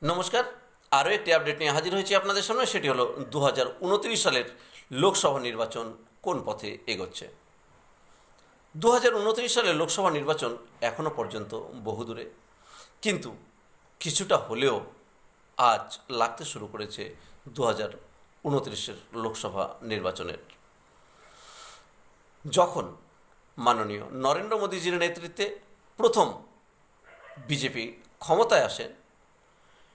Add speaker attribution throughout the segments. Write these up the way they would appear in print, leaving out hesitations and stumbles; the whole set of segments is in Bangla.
Speaker 1: নমস্কার। আরও একটি আপডেট নিয়ে হাজির হয়েছি আপনাদের সামনে। সেটি হলো 2029 সালের লোকসভা নির্বাচন কোন পথে এগোচ্ছে। 2029 সালের লোকসভা নির্বাচন এখনও পর্যন্ত বহুদূরে, কিন্তু কিছুটা হলেও আজ লাগতে শুরু করেছে 2029-এর লোকসভা নির্বাচনের। যখন মাননীয় নরেন্দ্র মোদীজির নেতৃত্বে প্রথম বিজেপি ক্ষমতায় আসে,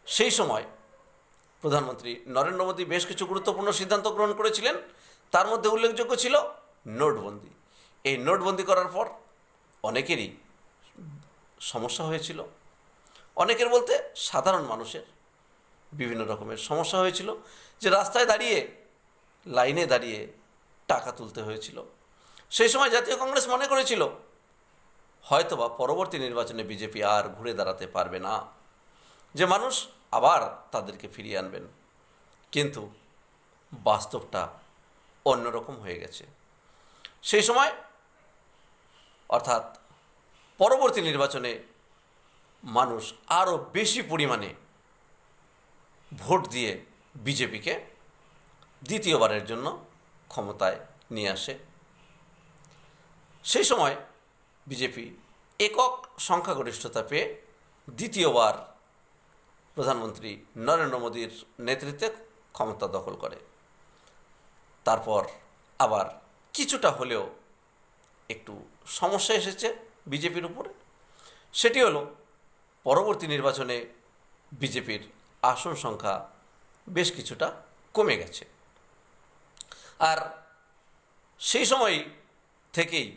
Speaker 1: সেই সময় প্রধানমন্ত্রী নরেন্দ্র মোদী বেশ কিছু গুরুত্বপূর্ণ সিদ্ধান্ত গ্রহণ করেছিলেন। তার মধ্যে উল্লেখযোগ্য ছিল নোটবন্দি। এই নোটবন্দি করার পর অনেকেরই সমস্যা হয়েছিল। অনেকের বলতে সাধারণ মানুষের বিভিন্ন রকমের সমস্যা হয়েছিল, যে রাস্তায় দাঁড়িয়ে লাইনে দাঁড়িয়ে টাকা তুলতে হয়েছিল। সেই সময় জাতীয় কংগ্রেস মনে করেছিল হয়তোবা পরবর্তী নির্বাচনে বিজেপি আর ঘুরে দাঁড়াতে পারবে না, যে মানুষ আবার তাদেরকে ফিরিয়ে আনবেন। কিন্তু বাস্তবটা অন্যরকম হয়ে গেছে। সেই সময় অর্থাৎ পরবর্তী নির্বাচনে মানুষ আরও বেশি পরিমাণে ভোট দিয়ে বিজেপিকে দ্বিতীয়বারের জন্য ক্ষমতায় নিয়ে আসে। সেই সময় বিজেপি একক সংখ্যাগরিষ্ঠতা পেয়ে দ্বিতীয়বার প্রধানমন্ত্রী নরেন্দ্র মোদীর নেতৃত্বে ক্ষমতা দখল করে। তারপর আবার কিছুটা হলেও একটু সমস্যা এসেছে বিজেপির উপরে। সেটি হলো পরবর্তী নির্বাচনে বিজেপির আসন সংখ্যা বেশ কিছুটা কমে গেছে। আর সেই সময় থেকেই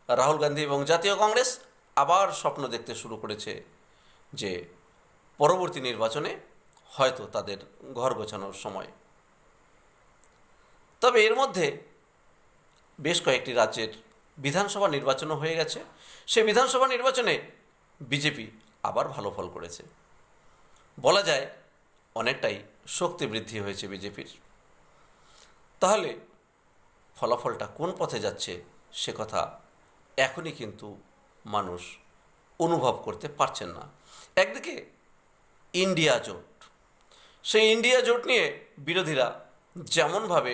Speaker 1: রাহুল গান্ধী এবং জাতীয় কংগ্রেস আবার স্বপ্ন দেখতে শুরু করেছে যে পরবর্তী নির্বাচনে হয়তো তাদের ঘর গোছানোর সময়। তবে এর মধ্যে বেশ কয়েকটি রাজ্যের বিধানসভা নির্বাচনও হয়ে গেছে। সেই বিধানসভা নির্বাচনে বিজেপি আবার ভালো ফল করেছে। বলা যায় অনেকটাই শক্তি বৃদ্ধি হয়েছে বিজেপির। তাহলে ফলাফলটা কোন পথে যাচ্ছে সে কথা এখনই কিন্তু মানুষ অনুভব করতে পারছেন না। একদিকে ইন্ডিয়া জোট, সেই ইন্ডিয়া জোট নিয়ে বিরোধীরা যেমনভাবে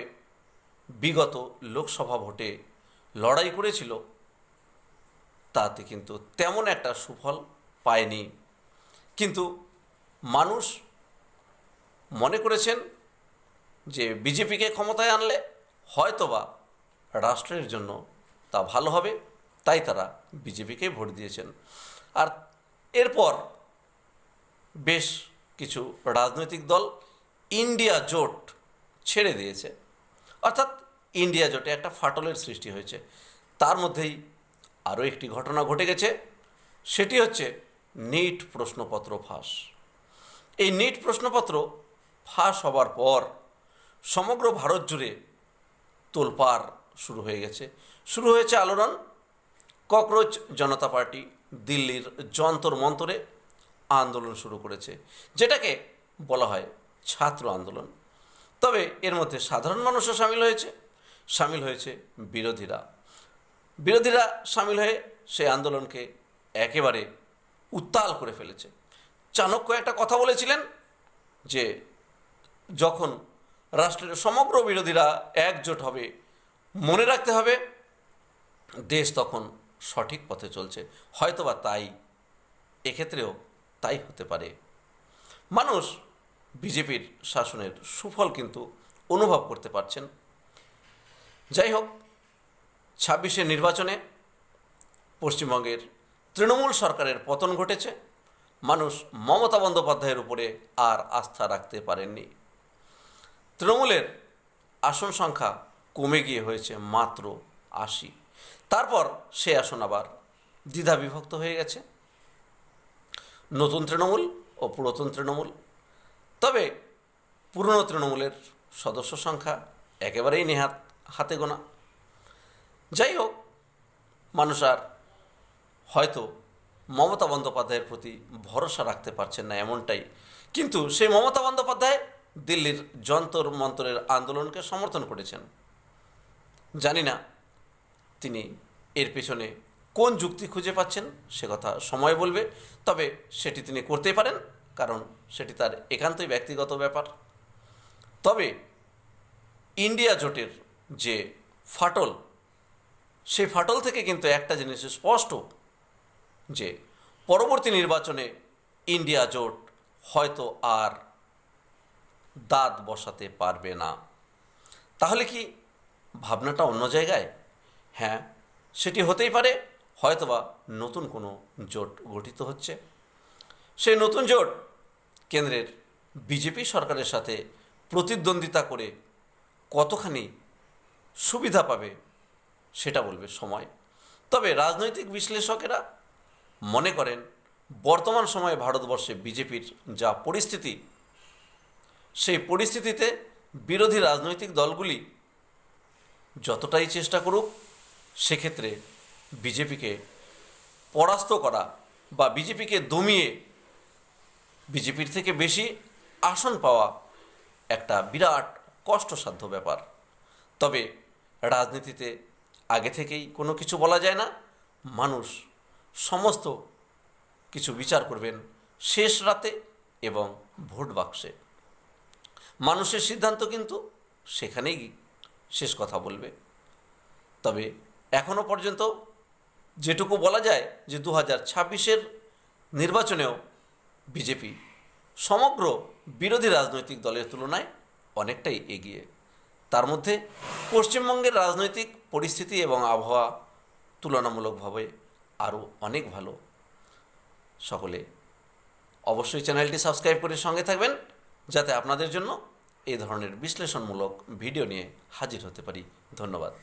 Speaker 1: বিগত লোকসভা ভোটে লড়াই করেছিল, তাতে কিন্তু তেমন একটা সুফল পায়নি। কিন্তু মানুষ মনে করেছেন যে বিজেপিকে ক্ষমতায় আনলে হয়তোবা রাষ্ট্রের জন্য তা ভালো হবে, তাই তারা বিজেপিকে ভোট দিয়েছেন। আর এরপর বেশ কিছু রাজনৈতিক দল ইন্ডিয়া জোট ছেড়ে দিয়েছে, অর্থাৎ ইন্ডিয়া জোটে একটা ফাটলের সৃষ্টি হয়েছে। তার মধ্যেই আরও একটি ঘটনা ঘটে গেছে, সেটি হচ্ছে নিট প্রশ্নপত্র ফাঁস। এই নিট প্রশ্নপত্র ফাঁস হবার পর সমগ্র ভারত জুড়ে তোলপাড় শুরু হয়ে গেছে। শুরু হয়েছে আলোড়ন। ককরোচ জনতা পার্টি দিল্লির যন্তর মন্তরে আন্দোলন শুরু করেছে, যেটাকে বলা হয় ছাত্র আন্দোলন। তবে এর মধ্যে সাধারণ মানুষও সামিল হয়েছে বিরোধীরা সামিল হয়ে সেই আন্দোলনকে একেবারে উত্তাল করে ফেলেছে। চাণক্য একটা কথা বলেছিলেন যে যখন রাষ্ট্রের সমগ্র বিরোধীরা একজোট হবে, মনে রাখতে হবে দেশ তখন সঠিক পথে চলছে। হয়তোবা তাই এক্ষেত্রেও তাই হতে পারে। মানুষ বিজেপির শাসনের সুফল কিন্তু অনুভব করতে পারছেন। যাই হোক, 26-এর নির্বাচনে পশ্চিমবঙ্গের তৃণমূল সরকারের পতন ঘটেছে। মানুষ মমতা বন্দ্যোপাধ্যায়ের উপরে আর আস্থা রাখতে পারেননি। তৃণমূলের আসন সংখ্যা কমে গিয়ে হয়েছে মাত্র 80। তারপর সে আসন আবার দ্বিধা বিভক্ত হয়ে গেছে, নতুন তৃণমূল ও পুরাতন তৃণমূল। তবে পুরনো তৃণমূলের সদস্য সংখ্যা একেবারেই নেহাত হাতে গোনা। যাই হোক, মানুষ আর হয়তো মমতা বন্দ্যোপাধ্যায়ের প্রতি ভরসা রাখতে পারছেন না, এমনটাই। কিন্তু সেই মমতা বন্দ্যোপাধ্যায় দিল্লির যন্তর মন্তরের আন্দোলনকে সমর্থন করেছেন। জানি না তিনি এর পেছনে কোন যুক্তি খুঁজে পাচ্ছেন, সে কথা সময় বলবে। তবে সেটি তিনি করতেই পারেন, কারণ সেটি তার একান্তই ব্যক্তিগত ব্যাপার। তবে ইন্ডিয়া জোটের যে ফাটল, সেই ফাটল থেকে কিন্তু একটা জিনিস স্পষ্ট যে পরবর্তী নির্বাচনে ইন্ডিয়া জোট হয়তো আর দাঁত বসাতে পারবে না। তাহলে কি ভাবনাটা অন্য জায়গায়? হ্যাঁ, সেটি হতেই পারে। হয়তোবা নতুন কোনো জোট গঠিত হচ্ছে। সেই নতুন জোট কেন্দ্রের বিজেপি সরকারের সাথে প্রতিদ্বন্দ্বিতা করে কতখানি সুবিধা পাবে সেটা বলবে সময়। তবে রাজনৈতিক বিশ্লেষকেরা মনে করেন বর্তমান সময়ে ভারতবর্ষে বিজেপির যা পরিস্থিতি, সেই পরিস্থিতিতে বিরোধী রাজনৈতিক দলগুলি যতটাই চেষ্টা করুক, সেক্ষেত্রে বিজেপিকে পরাস্ত করা বা বিজেপিকে দমিয়ে বিজেপির থেকে বেশি আসন পাওয়া একটা বিরাট কষ্টসাধ্য ব্যাপার। তবে রাজনীতিতে আগে থেকেই কোনো কিছু বলা যায় না। মানুষ সমস্ত কিছু বিচার করবেন শেষ রাতে এবং ভোট বাক্সে। মানুষের সিদ্ধান্ত কিন্তু সেখানেই শেষ কথা বলবে। তবে এখনও পর্যন্ত যেটুকু বলা যায় যে 2026-এর নির্বাচনেও বিজেপি সমগ্র বিরোধী রাজনৈতিক দলের তুলনায় অনেকটাই এগিয়ে। তার মধ্যে পশ্চিমবঙ্গের রাজনৈতিক পরিস্থিতি এবং আবহাওয়া তুলনামূলকভাবে আরও অনেক ভালো। সকলে অবশ্যই চ্যানেলটি সাবস্ক্রাইব করে সঙ্গে থাকবেন, যাতে আপনাদের জন্য এই ধরনের বিশ্লেষণমূলক ভিডিও নিয়ে হাজির হতে পারি। ধন্যবাদ।